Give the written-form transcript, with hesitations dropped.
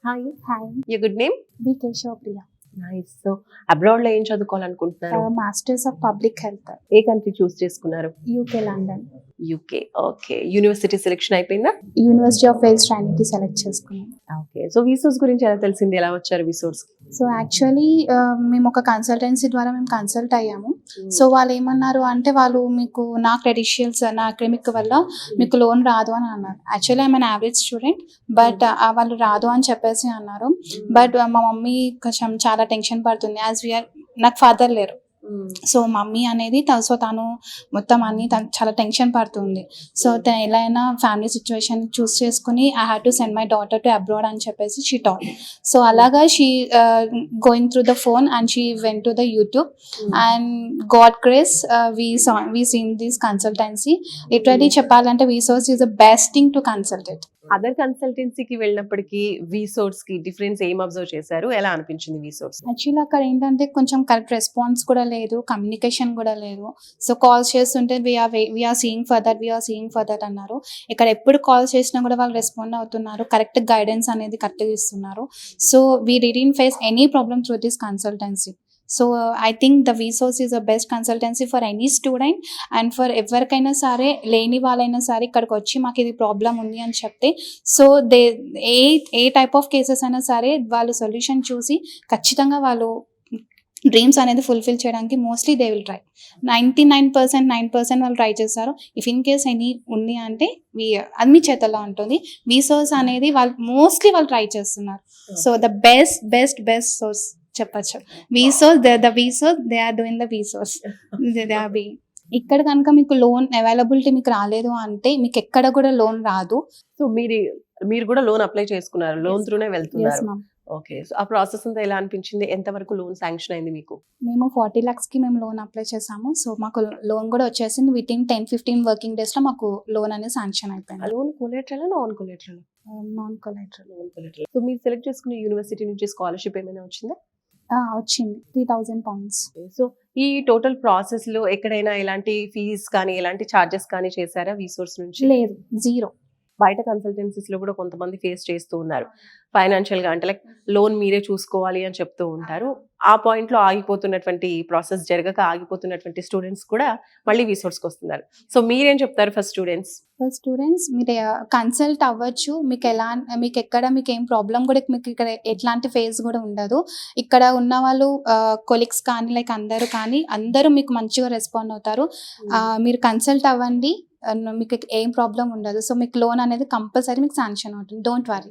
Hi. Hi. Your good name? V Keshavapriya. Nice. So అబ్రాడ్‌లో ఏం చదువుకోవాలనుకుంటున్నారు? Masters of public health. ఏ కంట్రీ చూస్ చేసుకున్నారు? UK London. UK. Okay. University selection అయిపోయిందా? University of Wales Trinity select చేసుకున్నాం. Okay. So VSource గురించి ఎలా తెలిసింది? ఎలా వచ్చారు విసోర్స్? సో యాక్చువల్లీ మేము ఒక కన్సల్టెన్సీ ద్వారా మేము కన్సల్ట్ అయ్యాము. సో వాళ్ళు ఏమన్నారు అంటే వాళ్ళు మీకు నా క్రెడిషియల్స్ నా అకాడమిక్ వల్ల మీకు లోన్ రాదు అని అన్నారు. Actually I'm an average student but వాళ్ళు రాదు అని చెప్పేసి అన్నారు. బట్ మా మమ్మీ కొంచెం చాలా టెన్షన్ పడుతుంది యాజ్ వీఆర్ నాకు ఫాదర్ లేరు. సో మమ్మీ అనేది సో తను మొత్తం అన్ని చాలా టెన్షన్ పడుతుంది. సో ఎలా అయినా ఫ్యామిలీ సిచ్యువేషన్ చూస్ చేసుకుని I have to send my daughter to abroad అని చెప్పేసి షీ టాల్. సో అలాగా she going through the phone and she went to the YouTube and god grace we seen this consultancy. Literally చెప్పాలంటే VSource is the best thing to consult it. Other కన్సల్టెన్సీకి వెళ్ళినప్పటికీ విసోర్స్ కి difference ఏం observe చేశారు? ఎలా అనిపించింది విసోర్స్? Actually అక్కడ ఏంటంటే కొంచెం కరెక్ట్ రెస్పాన్స్ కూడా లేదు, కమ్యూనికేషన్ కూడా లేదు. సో కాల్స్ చేస్తుంటే వీఆర్ సీయింగ్ ఫర్ దట్ అన్నారు. ఇక్కడ ఎప్పుడు కాల్స్ చేసినా కూడా వాళ్ళు రెస్పాండ్ అవుతున్నారు, కరెక్ట్ గైడెన్స్ అనేది కరెక్ట్గా ఇస్తున్నారు. So we didn't face any problem through this consultancy. So I think the VSource is the best consultancy for any student and for ఎవరికైనా సరే లేని వాళ్ళైనా సరే ఇక్కడికి వచ్చి మాకు ఇది ప్రాబ్లం ఉంది అని చెప్తే so A type of cases అయినా సరే వాళ్ళు సొల్యూషన్ చూసి ఖచ్చితంగా వాళ్ళు డ్రీమ్స్ అనేది ఫుల్ఫిల్ చేయడానికి మోస్ట్లీ దే విల్ ట్రై. 99% వాళ్ళు ట్రై చేస్తారు. ఇఫ్ ఇన్ కేస్ ఎనీ ఉంది అంటే అది మీ చేతల్లో ఉంటుంది. విసోర్స్ అనేది వాళ్ళు ట్రై చేస్తున్నారు. సో ద బెస్ట్ సోర్స్ చెప్పచ్చు. విసోర్స్ దే ఆర్ డూయింగ్ ద విసోర్స్. ఇక్కడ కనుక మీకు లోన్ అవైలబిలిటీ మీకు రాలేదు అంటే మీకు ఎక్కడ కూడా లోన్ రాదు. సో మీరు కూడా లోన్ అప్లై చేసుకున్నారు, లోన్ త్రూనే వెళ్తున్నారు. ఓకే. సో ఆ ప్రాసెస్ అంతా ఎలా అనిపించింది? ఎంత వరకు లోన్ శాంక్షన్ అయింది మీకు? మేము 40 lakhs కి మేము లోన్ అప్లై చేసాము. సో మాకు లోన్ కూడా వచ్చేసింది. విత్ ఇన్ 10-15 వర్కింగ్ డేస్ లో మాకు లోన్ అనేది శాంక్షన్ అయిపోయింది. Loan collateral non collateral? Non collateral. So మీరు సెలెక్ట్ చేసుకున్న యూనివర్సిటీ నుంచి స్కాలర్షిప్ ఏమైనా వచ్చిందా? వచ్చింది 3,000 pounds. సో ఈ టోటల్ ప్రాసెస్ లో ఎక్కడైనా ఎలాంటి ఫీజ్ కానీ ఎలాంటి చార్జెస్ కానీ చేశారా విసోర్స్ నుంచి? లేదు, జీరో. బయట కన్సల్టెన్సీస్ లో కూడా కొంతమంది ఫేస్ చేస్తూ ఉన్నారు ఫైనాన్షియల్ గా, అంటే లైక్ లోన్ మీరే చూసుకోవాలి అని చెప్తూ ఉంటారు. ఆ పాయింట్ లో ఆగిపోతున్నటువంటి ప్రాసెస్ జరగక ఆగిపోతున్నటువంటి స్టూడెంట్స్ కూడా మళ్ళీ విసోర్స్కి వస్తున్నారు. సో మీరేం చెప్తారు ఫస్ట్ స్టూడెంట్స్? మీరు కన్సల్ట్ అవ్వచ్చు. మీకు ఎక్కడ మీకు ఏం ప్రాబ్లం కూడా మీకు ఇక్కడ ఎట్లాంటి ఫేస్ కూడా ఉండదు. ఇక్కడ ఉన్న వాళ్ళు కొలీగ్స్ కానీ లైక్ అందరూ మీకు మంచిగా రెస్పాండ్ అవుతారు. మీరు కన్సల్ట్ అవ్వండి, మీకు ఏం ప్రాబ్లం ఉండదు. సో మీకు లోన్ అనేది కంపల్సరీ మీకు శాంక్షన్ అవుతుంది. Don't worry.